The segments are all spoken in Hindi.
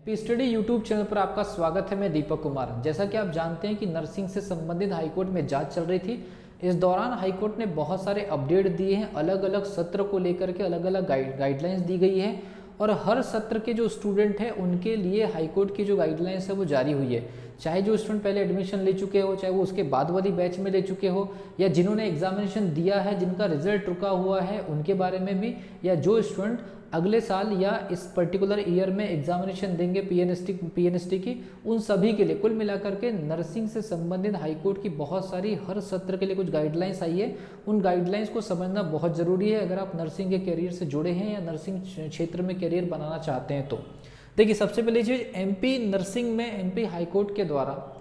पी स्टडी यूट्यूब चैनल पर आपका स्वागत है। मैं दीपक कुमार। जैसा कि आप जानते हैं कि नर्सिंग से संबंधित हाईकोर्ट में जांच चल रही थी। इस दौरान हाईकोर्ट ने बहुत सारे अपडेट दिए हैं, अलग अलग सत्र को लेकर के अलग अलग गाइडलाइंस दी गई है और हर सत्र के जो स्टूडेंट हैं उनके लिए हाईकोर्ट की जो गाइडलाइंस है वो जारी हुई है। चाहे जो स्टूडेंट पहले एडमिशन ले चुके हो, चाहे वो उसके बाद वाली बैच में ले चुके हो, या जिन्होंने एग्जामिनेशन दिया है जिनका रिजल्ट रुका हुआ है उनके बारे में भी, या जो स्टूडेंट अगले साल या इस पर्टिकुलर ईयर में एग्जामिनेशन देंगे पीएनएसटी की, उन सभी के लिए कुल मिलाकर के नर्सिंग से संबंधित हाईकोर्ट की बहुत सारी हर सत्र के लिए कुछ गाइडलाइंस आई है। उन गाइडलाइंस को समझना बहुत ज़रूरी है अगर आप नर्सिंग के करियर से जुड़े हैं या नर्सिंग क्षेत्र में करियर बनाना चाहते हैं। तो देखिए, सबसे पहली चीज़, एमपी नर्सिंग में एमपी हाईकोर्ट के द्वारा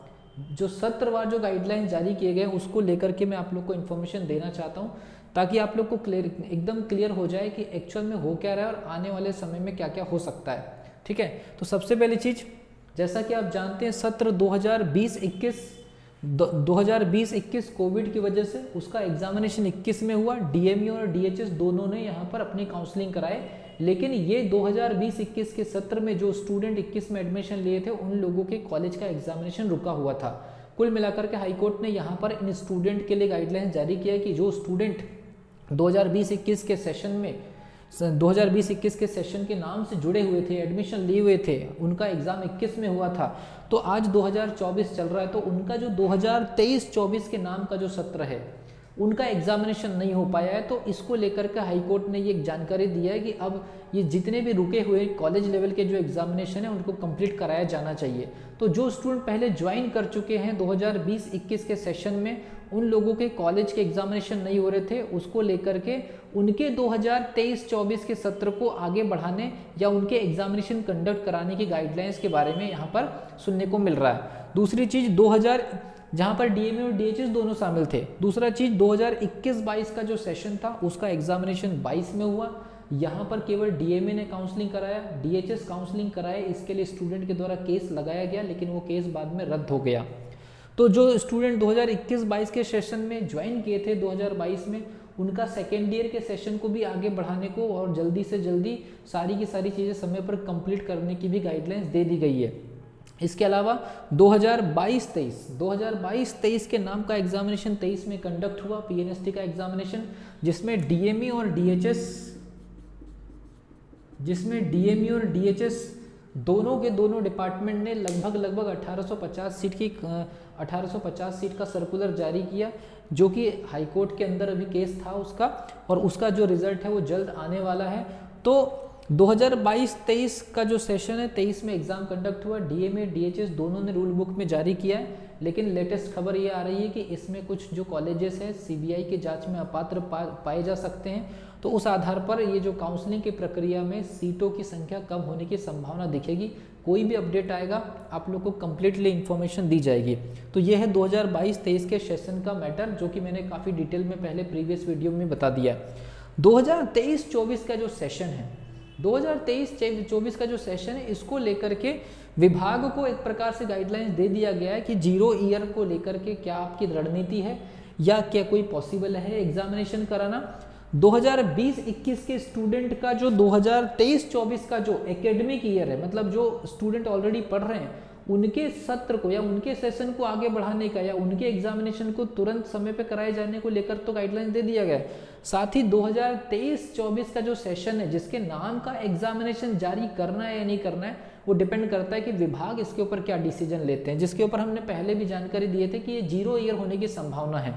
जो सत्रवार जो गाइडलाइंस जारी किए गए उसको लेकर के मैं आप लोग को इन्फॉर्मेशन देना चाहता हूँ, ताकि आप लोग को एकदम क्लियर हो जाए कि एक्चुअल में हो क्या रहा है और आने वाले समय में क्या क्या हो सकता है। ठीक है, तो सबसे पहली चीज़, जैसा कि आप जानते हैं सत्र 2020-21 कोविड की वजह से उसका एग्जामिनेशन 21 में हुआ। डीएमयू और डीएचएस दोनों ने यहाँ पर अपनी काउंसलिंग कराए, लेकिन ये 2020-21 के सत्र में जो स्टूडेंट 21 में एडमिशन लिए थे उन लोगों के कॉलेज का एग्जामिनेशन रुका हुआ था। कुल मिलाकर के हाईकोर्ट ने यहाँ पर इन स्टूडेंट के लिए गाइडलाइंस जारी किया कि जो स्टूडेंट 2020-21 के सेशन में 2020-21 के सेशन के नाम से जुड़े हुए थे, एडमिशन लिए हुए थे, उनका एग्ज़ाम 21 में हुआ था, तो आज 2024 चल रहा है, तो उनका जो 2023-24 के नाम का जो सत्र है उनका एग्जामिनेशन नहीं हो पाया है। तो इसको लेकर के हाईकोर्ट ने ये जानकारी दी है कि अब ये जितने भी रुके हुए कॉलेज लेवल के जो एग्जामिनेशन है उनको कंप्लीट कराया जाना चाहिए। तो जो स्टूडेंट पहले ज्वाइन कर चुके हैं 2020-21 के सेशन में, उन लोगों के कॉलेज के एग्जामिनेशन नहीं हो रहे थे, उसको लेकर के उनके 2023-24 के सत्र को आगे बढ़ाने या उनके एग्जामिनेशन कंडक्ट कराने की गाइडलाइंस के बारे में यहाँ पर सुनने को मिल रहा है। दूसरी चीज़, जहाँ पर डीएमयू और डीएचएस दोनों शामिल थे। दूसरा चीज़, 2021-22 का जो सेशन था उसका एग्जामिनेशन 22 में हुआ। यहाँ पर केवल डीएमए ने काउंसलिंग कराया, डीएचएस काउंसलिंग कराया, इसके लिए स्टूडेंट के द्वारा केस लगाया गया, लेकिन वो केस बाद में रद्द हो गया। तो जो स्टूडेंट 2021-22 के सेशन में ज्वाइन किए थे 2022 में, उनका सेकेंड ईयर के सेशन को भी आगे बढ़ाने को और जल्दी से जल्दी सारी की सारी चीज़ें समय पर कंप्लीट करने की भी गाइडलाइंस दे दी गई है। इसके अलावा 2022-23 के नाम का एग्जामिनेशन 23 में कंडक्ट हुआ, पीएनएसटी का एग्जामिनेशन, जिसमें डीएमयू और डीएचएस दोनों के दोनों डिपार्टमेंट ने लगभग 1850 सीट का सर्कुलर जारी किया, जो कि हाईकोर्ट के अंदर अभी केस था उसका, और उसका जो रिजल्ट है वो जल्द आने वाला है। तो 2022-23 का जो सेशन है 23 में एग्जाम कंडक्ट हुआ। डीएमए डीएचएस दोनों ने रूल बुक में जारी किया है, लेकिन लेटेस्ट खबर ये आ रही है कि इसमें कुछ जो कॉलेजेस हैं सीबीआई के जांच में अपात्र पाए जा सकते हैं, तो उस आधार पर ये जो काउंसलिंग की प्रक्रिया में सीटों की संख्या कम होने की संभावना दिखेगी। कोई भी अपडेट आएगा आप लोग को कंप्लीटली इन्फॉर्मेशन दी जाएगी। तो ये है 2022-23 के सेशन का मैटर, जो कि मैंने काफ़ी डिटेल में पहले प्रीवियस वीडियो में बता दिया। 2023-24 का जो सेशन है, 2023-24 का जो सेशन है, इसको लेकर के विभाग को एक प्रकार से गाइडलाइंस दे दिया गया है कि 0 ईयर को लेकर के क्या आपकी रणनीति है या क्या कोई पॉसिबल है एग्जामिनेशन कराना। 2020-21 के स्टूडेंट का जो 2023-24 का जो एकेडमिक ईयर है, मतलब जो स्टूडेंट ऑलरेडी पढ़ रहे हैं, उनके सत्र को या उनके सेशन को आगे बढ़ाने का या उनके एग्जामिनेशन को तुरंत समय पे कराए जाने को लेकर तो गाइडलाइंस दे दिया गया है। साथ ही 2023-24 का जो सेशन है, जिसके नाम का एग्जामिनेशन जारी करना है या नहीं करना है, वो डिपेंड करता है कि विभाग इसके ऊपर क्या डिसीजन लेते हैं, जिसके ऊपर हमने पहले भी जानकारी दिए थे कि ये 0 ईयर होने की संभावना है।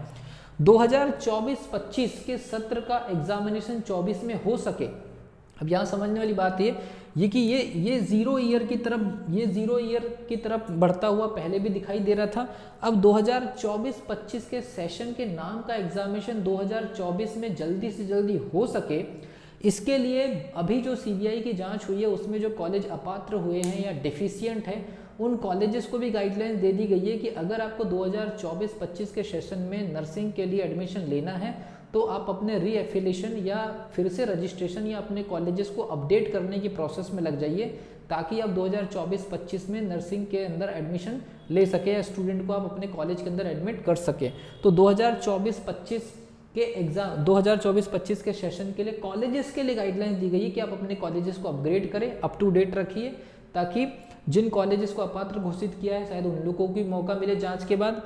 2024-25 के सत्र का एग्जामिनेशन 24 में हो सके। अब यहाँ समझने वाली बात ये कि ये 0 ईयर की तरफ बढ़ता हुआ पहले भी दिखाई दे रहा था। अब 2024-25 के सेशन के नाम का एग्जामिनेशन 2024 में जल्दी से जल्दी हो सके, इसके लिए अभी जो सीबीआई की जांच हुई है उसमें जो कॉलेज अपात्र हुए हैं या डेफिशिएंट है, उन कॉलेजेस को भी गाइडलाइंस दे दी गई है कि अगर आपको 2024-25 के सेशन में नर्सिंग के लिए एडमिशन लेना है तो आप अपने रीएफिलिएशन या फिर से रजिस्ट्रेशन या अपने कॉलेजेस को अपडेट करने की प्रोसेस में लग जाइए, ताकि आप 2024-25 में नर्सिंग के अंदर एडमिशन ले सके या स्टूडेंट को आप अपने कॉलेज के अंदर एडमिट कर सके। तो 2024-25 के एग्जाम 2024-25 के सेशन के लिए कॉलेजेस के लिए गाइडलाइंस दी गई है कि आप अपने कॉलेजेस को अपग्रेड करें, अप टू डेट रखिए, ताकि जिन कॉलेजेस को अपात्र घोषित किया है शायद उन लोगों को भी मौका मिले जांच के बाद।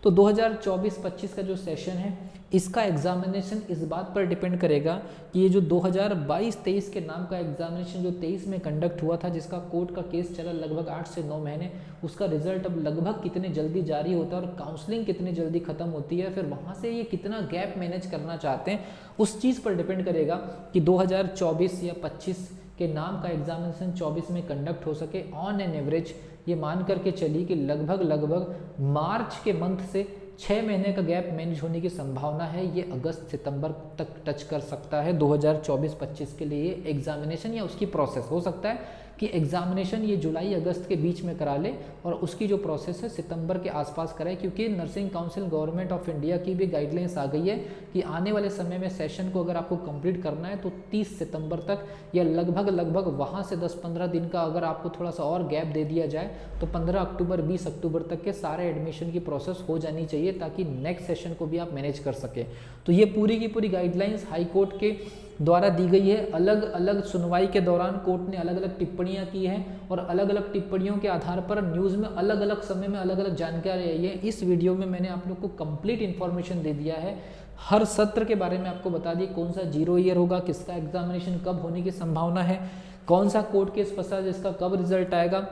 तो 2024-25 का जो सेशन है इसका एग्जामिनेशन इस बात पर डिपेंड करेगा कि ये जो 2022-23 के नाम का एग्जामिनेशन जो 23 में कंडक्ट हुआ था, जिसका कोर्ट का केस चला लगभग 8 से 9 महीने, उसका रिजल्ट अब लगभग कितने जल्दी जारी होता है और काउंसलिंग कितनी जल्दी खत्म होती है, फिर वहाँ से ये कितना गैप मैनेज करना चाहते हैं, उस चीज़ पर डिपेंड करेगा कि 2024 या 25 के नाम का एग्जामिनेशन 24 में कंडक्ट हो सके। ऑन एन एवरेज ये मान करके चली कि लगभग मार्च के मंथ से 6 महीने का गैप मैनेज होने की संभावना है। ये अगस्त सितंबर तक टच कर सकता है 2024-25 के लिए एग्जामिनेशन, या उसकी प्रोसेस हो सकता है कि एग्जामिनेशन ये जुलाई अगस्त के बीच में करा ले और उसकी जो प्रोसेस है सितंबर के आसपास कराए, क्योंकि nursing council government of India की भी गाइडलाइंस आ गई है कि आने वाले समय में सेशन को अगर आपको कंप्लीट करना है तो 30 सितंबर तक या लगभग वहाँ से 10-15 दिन का अगर आपको थोड़ा सा और गैप दे दिया जाए तो 15 अक्टूबर 20 अक्टूबर तक के सारे एडमिशन की प्रोसेस हो जानी चाहिए ताकि नेक्स्ट सेशन को भी आप मैनेज कर सके। तो ये पूरी की पूरी गाइडलाइंस हाई कोर्ट के द्वारा दी गई है। अलग अलग सुनवाई के दौरान कोर्ट ने अलग अलग टिप्पणियां की हैं और अलग अलग टिप्पणियों के आधार पर न्यूज़ में अलग अलग समय में अलग अलग जानकारी आई है। इस वीडियो में मैंने आप लोग को कंप्लीट इन्फॉर्मेशन दे दिया है, हर सत्र के बारे में आपको बता दी, कौन सा 0 ईयर होगा, किसका एग्जामिनेशन कब होने की संभावना है, कौन सा कोर्ट केस फंसा जिसका कब रिजल्ट आएगा।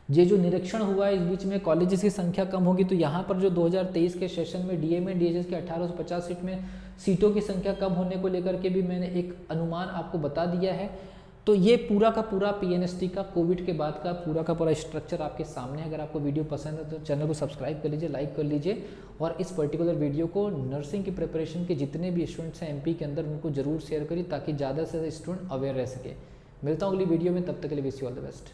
ये जो निरीक्षण हुआ है इस बीच में कॉलेजेस की संख्या कम होगी, तो यहाँ पर जो 2023 के सेशन में डीएमए डीएचएस के 1850 सीट में सीटों की संख्या कम होने को लेकर के भी मैंने एक अनुमान आपको बता दिया है। तो ये पूरा का पूरा पीएनएसटी का कोविड के बाद का पूरा स्ट्रक्चर आपके सामने है। अगर आपको वीडियो पसंद है तो चैनल को सब्सक्राइब कर लीजिए, लाइक कर लीजिए और इस पर्टिकुलर वीडियो को नर्सिंग की प्रिपरेशन के जितने भी स्टूडेंट्स हैं एमपी के अंदर उनको जरूर शेयर करिए ताकि ज़्यादा से ज़्यादा स्टूडेंट अवेयर रह सके। मिलता हूँ अगली वीडियो में, तब तक के लिए wish you all the best.